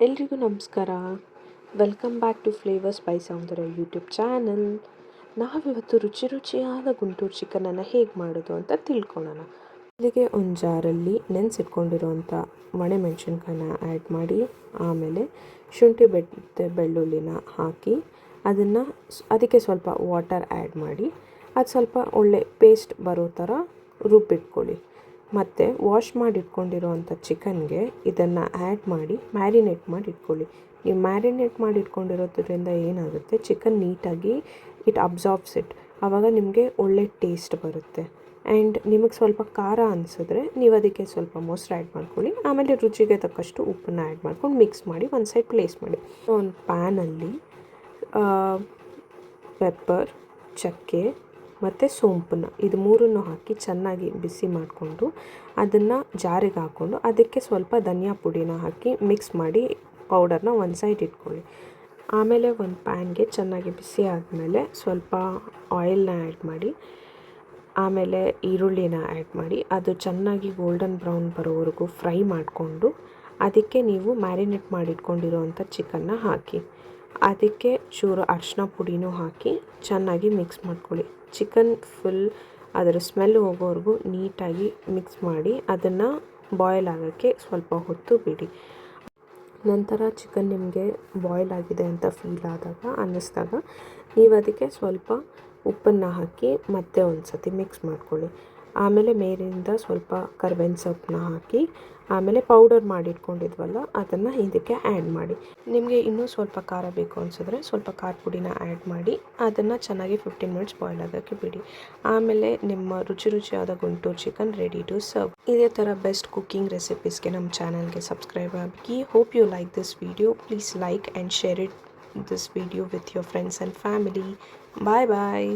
ಎಲ್ರಿಗೂ ನಮಸ್ಕಾರ. Welcome back to flavours by Soundarya YouTube channel. ನಾವಿವತ್ತು ರುಚಿಯಾದ ಗುಂಟೂರು ಚಿಕನನ್ನು ಹೇಗೆ ಮಾಡೋದು ಅಂತ ತಿಳ್ಕೊಳ್ಳೋಣ. ಇಲ್ಲಿಗೆ ಒಂದು ಜಾರಲ್ಲಿ ನೆನೆಸಿಟ್ಕೊಂಡಿರೋಂಥ ಒಣಮೆಣಸಿನ್ಕಾಯಿನ ಆ್ಯಡ್ ಮಾಡಿ, ಆಮೇಲೆ ಶುಂಠಿ ಬೆಳ್ಳುಳ್ಳಿನ ಹಾಕಿ ಅದಕ್ಕೆ ಸ್ವಲ್ಪ ವಾಟರ್ ಆ್ಯಡ್ ಮಾಡಿ, ಅದು ಸ್ವಲ್ಪ ಒಳ್ಳೆ ಪೇಸ್ಟ್ ಬರೋ ಥರ ರುಬ್ಬಿಟ್ಕೊಳ್ಳಿ. ಮತ್ತು ವಾಶ್ ಮಾಡಿ ಇಟ್ಕೊಂಡಿರೋವಂಥ ಚಿಕನ್ಗೆ ಇದನ್ನು ಆ್ಯಡ್ ಮಾಡಿ ಮ್ಯಾರಿನೇಟ್ ಮಾಡಿ ಇಟ್ಕೊಳ್ಳಿ. ನೀವು ಮ್ಯಾರಿನೇಟ್ ಮಾಡಿ ಇಟ್ಕೊಂಡಿರೋದ್ರಿಂದ ಏನಾಗುತ್ತೆ, ಚಿಕನ್ ನೀಟಾಗಿ ಅಬ್ಸಾರ್ಬ್ಸ್ ಆವಾಗ ನಿಮಗೆ ಒಳ್ಳೆ ಟೇಸ್ಟ್ ಬರುತ್ತೆ. ಆ್ಯಂಡ್ ನಿಮಗೆ ಸ್ವಲ್ಪ ಖಾರ ಅನಿಸಿದ್ರೆ ನೀವು ಅದಕ್ಕೆ ಸ್ವಲ್ಪ ಮೊಸರು ಆ್ಯಡ್ ಮಾಡ್ಕೊಳ್ಳಿ. ಆಮೇಲೆ ರುಚಿಗೆ ತಕ್ಕಷ್ಟು ಉಪ್ಪನ್ನು ಆ್ಯಡ್ ಮಾಡ್ಕೊಂಡು ಮಿಕ್ಸ್ ಮಾಡಿ ಒಂದು ಸೈಡ್ ಪ್ಲೇಸ್ ಮಾಡಿ. ಒಂದು ಪ್ಯಾನಲ್ಲಿ ಪೆಪ್ಪರ್, ಚಕ್ಕೆ ಮತ್ತು ಸೋಂಪನ್ನು ಇದು ಮೂರನ್ನು ಹಾಕಿ ಚೆನ್ನಾಗಿ ಬಿಸಿ ಮಾಡಿಕೊಂಡು ಅದನ್ನು ಜಾರಿಗೆ ಹಾಕ್ಕೊಂಡು ಅದಕ್ಕೆ ಸ್ವಲ್ಪ ಧನಿಯಾ ಪುಡಿನ ಹಾಕಿ ಮಿಕ್ಸ್ ಮಾಡಿ ಪೌಡರ್ನ ಒಂದು ಸೈಡ್ ಇಟ್ಕೊಳ್ಳಿ. ಆಮೇಲೆ ಒಂದು ಪ್ಯಾನ್ಗೆ ಚೆನ್ನಾಗಿ ಬಿಸಿ ಆದಮೇಲೆ ಸ್ವಲ್ಪ ಆಯಿಲ್ನ ಆ್ಯಡ್ ಮಾಡಿ, ಆಮೇಲೆ ಈರುಳ್ಳಿನ ಆ್ಯಡ್ ಮಾಡಿ ಅದು ಚೆನ್ನಾಗಿ ಗೋಲ್ಡನ್ ಬ್ರೌನ್ ಬರೋವರೆಗೂ ಫ್ರೈ ಮಾಡಿಕೊಂಡು ಅದಕ್ಕೆ ನೀವು ಮ್ಯಾರಿನೇಟ್ ಮಾಡಿಟ್ಕೊಂಡಿರೋವಂಥ ಚಿಕನ್ನ ಹಾಕಿ, ಅದಕ್ಕೆ ಚೂರು ಅರಿಶಿನ ಪುಡಿನೂ ಹಾಕಿ ಚೆನ್ನಾಗಿ ಮಿಕ್ಸ್ ಮಾಡ್ಕೊಳ್ಳಿ. ಚಿಕನ್ ಫುಲ್ ಅದರ ಸ್ಮೆಲ್ ಹೋಗೋವರೆಗೂ ನೀಟಾಗಿ ಮಿಕ್ಸ್ ಮಾಡಿ ಅದನ್ನು ಬಾಯ್ಲ್ ಆಗೋಕ್ಕೆ ಸ್ವಲ್ಪ ಹೊತ್ತು ಬಿಡಿ. ನಂತರ ಚಿಕನ್ ನಿಮಗೆ ಬಾಯ್ಲ್ ಆಗಿದೆ ಅಂತ ಫೀಲ್ ಅನ್ನಿಸ್ದಾಗ ನೀವು ಅದಕ್ಕೆ ಸ್ವಲ್ಪ ಉಪ್ಪನ್ನು ಹಾಕಿ ಮತ್ತೆ ಒಂದು ಸತಿ ಮಿಕ್ಸ್ ಮಾಡ್ಕೊಳ್ಳಿ. ಆಮೇಲೆ ಮೇಲಿಂದ ಸ್ವಲ್ಪ ಕರ್ಬೇವಿನ ಸೊಪ್ಪನ್ನ ಹಾಕಿ, ಆಮೇಲೆ ಪೌಡರ್ ಮಾಡಿಟ್ಕೊಂಡಿದ್ವಲ್ಲ ಅದನ್ನು ಇದಕ್ಕೆ ಆ್ಯಡ್ ಮಾಡಿ. ನಿಮಗೆ ಇನ್ನೂ ಸ್ವಲ್ಪ ಖಾರ ಬೇಕು ಅನಿಸಿದ್ರೆ ಸ್ವಲ್ಪ ಖಾರ ಪುಡಿನ ಆ್ಯಡ್ ಮಾಡಿ ಅದನ್ನು ಚೆನ್ನಾಗಿ 15 ಮಿನಿಟ್ಸ್ ಬಾಯ್ಲ್ ಆಗೋಕ್ಕೆ ಬಿಡಿ. ಆಮೇಲೆ ನಿಮ್ಮ ರುಚಿಯಾದ Guntur chicken ready to serve. ಇದೇ ಥರ ಬೆಸ್ಟ್ ಕುಕ್ಕಿಂಗ್ ರೆಸಿಪೀಸ್ಗೆ ನಮ್ಮ ಚಾನಲ್ಗೆ ಸಬ್ಸ್ಕ್ರೈಬ್ ಆಗಿ. Hope you like this video. Please like and share this video with your friends and family. Bye bye.